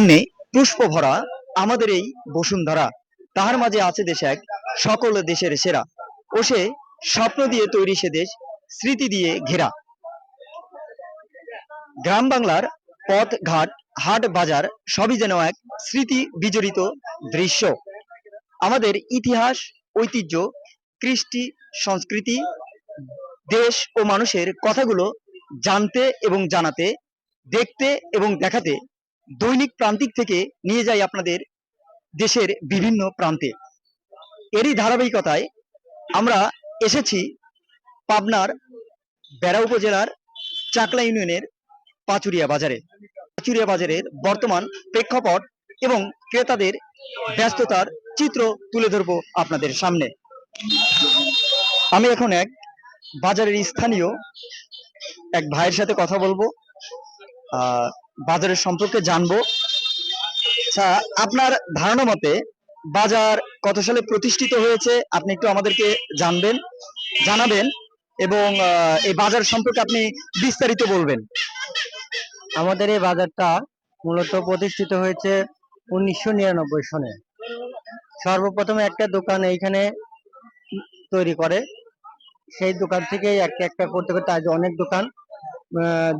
সামনে পুষ্প ভরা আমাদের এই বসুন্ধরা, তাহার মাঝে আছে দেশ এক, সকল দেশের সেরা। ও সে স্বপ্ন দিয়ে তৈরি সে দেশ, স্মৃতি দিয়ে ঘেরা। গ্রাম বাংলার পথ ঘাট, হাট বাজার সবই যেন এক স্মৃতি বিজড়িত দৃশ্য। আমাদের ইতিহাস, ঐতিহ্য, কৃষ্টি, সংস্কৃতি, দেশ ও মানুষের কথাগুলো জানতে এবং জানাতে, দেখতে এবং দেখাতে দৈনিক প্রান্তিক থেকে নিয়ে যাই আপনাদের দেশের বিভিন্ন প্রান্তে। এরই ধারাবাহিকতায় আমরা এসেছি পাবনার বেড়া উপজেলার চাকলা ইউনিয়নের পাচুরিয়া বাজারে। পাচুরিয়া বাজারের বর্তমান প্রেক্ষাপট এবং ক্রেতাদের ব্যস্ততার চিত্র তুলে ধরবো আপনাদের সামনে। আমি এখন এক বাজারের স্থানীয় এক ভাইয়ের সাথে কথা বলবো, বাজারের সম্পর্কে জানবো। আচ্ছা, আপনার ধারণা মতে বাজার কত সালে প্রতিষ্ঠিত হয়েছে আপনি একটু আমাদেরকে জানাবেন এবং এই বাজার সম্পর্কে আপনি বিস্তারিত বলবেন। আমাদের এই বাজারটা মূলত প্রতিষ্ঠিত হয়েছে 1999 সনে। সর্বপ্রথমে একটা দোকান এইখানে তৈরি করে, সেই দোকান থেকে একটা একটা করতে করতে আজ অনেক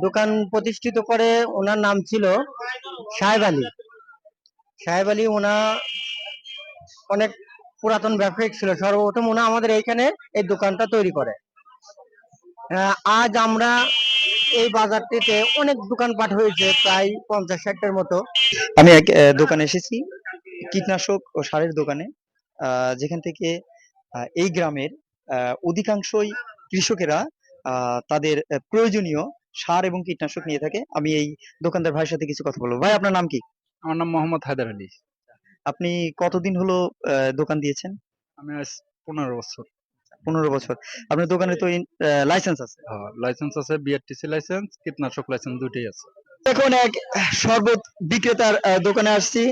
দোকান প্রতিষ্ঠিত করে। ওনার নাম ছিল সাহেব আলী। সাহেব আলী ওনা অনেক পুরাতন ব্যবসায়িক ছিল। সর্বপ্রথম ওনা আমাদের এইখানে এই দোকানটা তৈরি করে। আজ আমরা এই বাজারটিতে অনেক দোকানপাট হয়েছে, প্রায় 50-60টার মতো। আমি এক দোকানে এসেছি, কীটনাশক ও সারের দোকানে, যেখান থেকে এই গ্রামের অধিকাংশই কৃষকেরা তাদের প্রয়োজনীয় সার এবং কীটনাশক নিয়ে থাকে। আমি এই দোকানদার ভাইয়ের সাথে কিছু কথা বলবো। ভাই, আপনার নাম কি? আমার নাম মোহাম্মদ হায়দার আলী। আপনি কতদিন হলো দোকান দিয়েছেন? আমি আজ 15 বছর। 15 বছর। আপনার দোকানে তো লাইসেন্স আছে? লাইসেন্স আছে, বিআরটিসি লাইসেন্স, কীটনাশক লাইসেন্স দুটোই আছে। এখন এক শরবত বিক্রেতার দোকানে আসছি।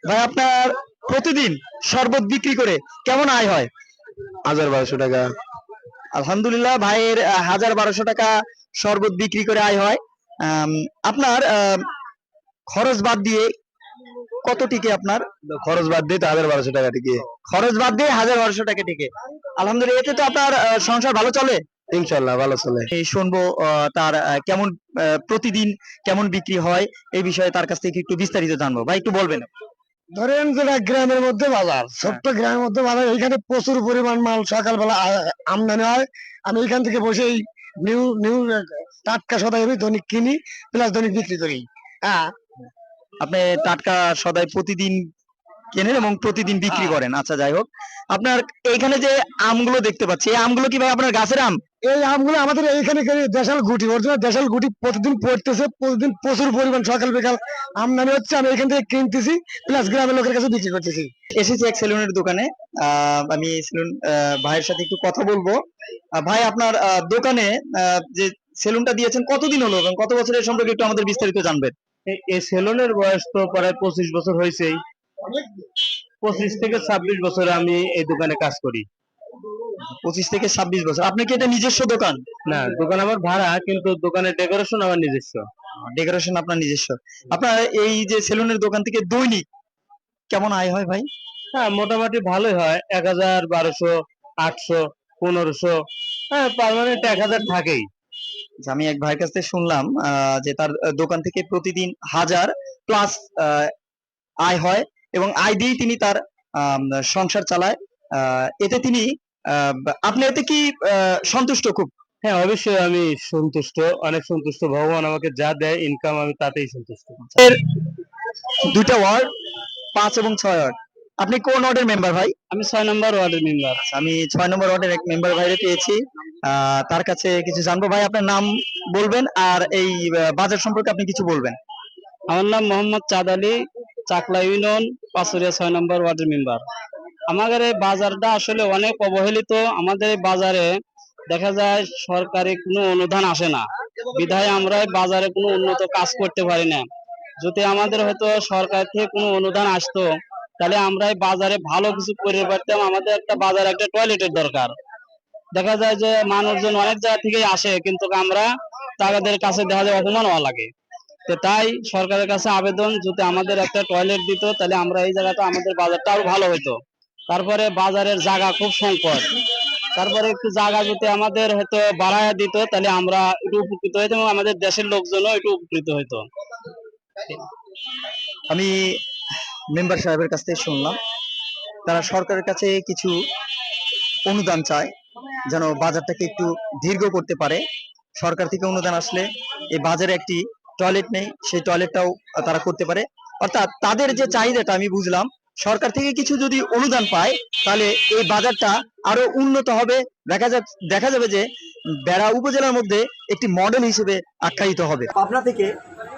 ভাই, আপনার প্রতিদিন শরবত বিক্রি করে কেমন আয় হয়? 1000-1200 টাকা। আলহামদুলিল্লাহ, ভাইয়ের 1000-1200 টাকা শরবত বিক্রি করে আয় হয়। আপনার খরচ বাদ দিয়ে কত টিকে? আপনার খরচ বাদ দিয়ে তো 1000-1200 টাকা টিকে। খরচ বাদ দিয়ে 1000-1200 টাকা টিকে। আলহামদুলিল্লাহ, এতে তো আপনার সংসার ভালো চলে? ইনশাআল্লাহ ভালো চলে। এই শুনবো তার কেমন প্রতিদিন কেমন বিক্রি হয়, এই বিষয়ে তার কাছ থেকে একটু বিস্তারিত জানবো। ভাই, একটু বলবেন? ধরেন যেটা গ্রামের মধ্যে বাজার, ছোট্ট গ্রামের মধ্যে বাজার, এখানে প্রচুর পরিমাণ মাল সকালবেলা আমদানি হয়। আমি এখান থেকে বসেই নিউ নিউ টাটকা সদাই আমি দৈনিক কিনি, প্লাস দৈনিক বিক্রি করি। হ্যাঁ, আপনি টাটকা সদাই প্রতিদিন কেনেন এবং প্রতিদিন বিক্রি করেন। আচ্ছা, যাই হোক, আপনার এইখানে যে আমগুলো দেখতে পাচ্ছি, এই আমগুলো কি ভাই আপনার গাছের আম? এই আমগুলো আমাদের এইখানে দেশাল গুটি, অরিজিনাল দেশাল গুটি প্রতিদিন পড়তেছে। প্রতিদিন প্রচুর পরিমাণ সকাল বিকাল আমদানি হচ্ছে। আমি এখান থেকে কিনতেছি, প্লাস গ্রামের লোকের কাছে বিক্রি করতেছি। এসেছি এক সেলুনের দোকানে। আমি সেলুন ভাইয়ের সাথে একটু কথা বলবো। ভাই, আপনার দোকানে যে সেলুনটা দিয়েছেন কতদিন হলো এবং কত বছরের সম্পর্কে একটু আমাদের বিস্তারিত জানবেন। এই সেলুনের বয়স তো প্রায় 25 বছর হয়েছেই। 25 থেকে 26 বছর আমি এই দোকানে কাজ করি। 25 থেকে 26 বছর। আপনি কি এটা নিজস্ব দোকান? না, দোকান আমার ভাড়া, কিন্তু দোকানের ডেকোরেশন আমার নিজস্ব। ডেকোরেশন আপনার নিজস্ব। আপনার এই যে সেলুনের দোকান থেকে দৈনিক কেমন আয় হয় ভাই? হ্যাঁ, মোটামুটি ভালোই হয়। 1000, 1200, 800, 1500, হ্যাঁ পার্মানেন্ট 1000 থাকেই। আমি এক ভাইয়ের কাছ থেকে শুনলাম যে তার দোকান থেকে প্রতিদিন 1000+ আয় হয় এবং আয় দিয়েই তিনি তার সংসার চালায়। এতে তিনি আপনি এতে কি সন্তুষ্ট? খুব। হ্যাঁ, অবশ্যই আমি সন্তুষ্ট, অনেক সন্তুষ্ট। ভগবান আমাকে যা দেয় ইনকাম, আমি তাতেই সন্তুষ্ট। এর দুইটা ওয়ার্ড, 5 এবং 6 ওয়ার্ড। আপনি কোন ওয়ার্ডের মেম্বার ভাই? আমি 6 নম্বর ওয়ার্ডের মেম্বার। আমি 6 নম্বর ওয়ার্ডের এক মেম্বার ভাইরে পেয়েছি। তার কাছে কিছু জানবো। ভাই, আপনার নাম বলবেন আর এই বাজার সম্পর্কে আপনি কিছু বলবেন। আমার নাম মোহাম্মদ চাঁদ আলী, চাকলা ইউনিয়ন, পাচুরিয়া 6 নম্বর ওয়ার্ডের মেম্বার। আমাদের এই বাজারটা আসলে অনেক অবহেলিত। আমাদের এই বাজারে দেখা যায় সরকারি কোনো অনুদান আসে না, বিধায় আমরা এই বাজারে কোনো উন্নত কাজ করতে পারি না। যদি আমাদের হয়তো সরকার থেকে কোনো অনুদান আসতো, তাহলে আমরা এই বাজারে ভালো কিছু করে পারতাম। আমাদের একটা বাজারে একটা টয়লেটের দরকার। দেখা যায় যে মানুষজন অনেক জায়গা থেকেই আসে, কিন্তু আমরা তাদের কাছে দেখা যায় অপমান হওয়া লাগে। তো তাই সরকারের কাছে আবেদন, যদি আমাদের একটা টয়লেট দিত তাহলে আমরা এই জায়গাটা আমাদের বাজারটা আরো ভালো হতো। তারপরে বাজারের জায়গা খুব সংকট, তারপরে একটু জায়গা যদি আমাদের হয়তো বাড়ায় দিত তাহলে আমরা একটু উপকৃত হইতাম এবং আমাদের দেশের লোকজনও একটু উপকৃত হইতো। আমি মেম্বার সাহেবের কাছ থেকে শুনলাম তারা সরকারের কাছে কিছু অনুদান চায় যেন বাজারটাকে একটু দীর্ঘ করতে পারে। সরকার থেকে অনুদান আসলে এই বাজারে একটি টয়লেট নেই, সেই টয়লেটটাও তারা করতে পারে। অর্থাৎ তাদের যে চাহিদাটা আমি বুঝলাম, সরকার থেকে কিছু যদি অনুদান পায় তাহলে এই বাজারটা আরো উন্নত হবে। দেখা যাবে যে বেড়া উপজেলার মধ্যে একটি মডেল হিসেবে আখ্যায়িত হবে। পাবনা থেকে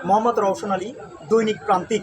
মোহাম্মদ রওশন আলী, দৈনিক প্রান্তিক।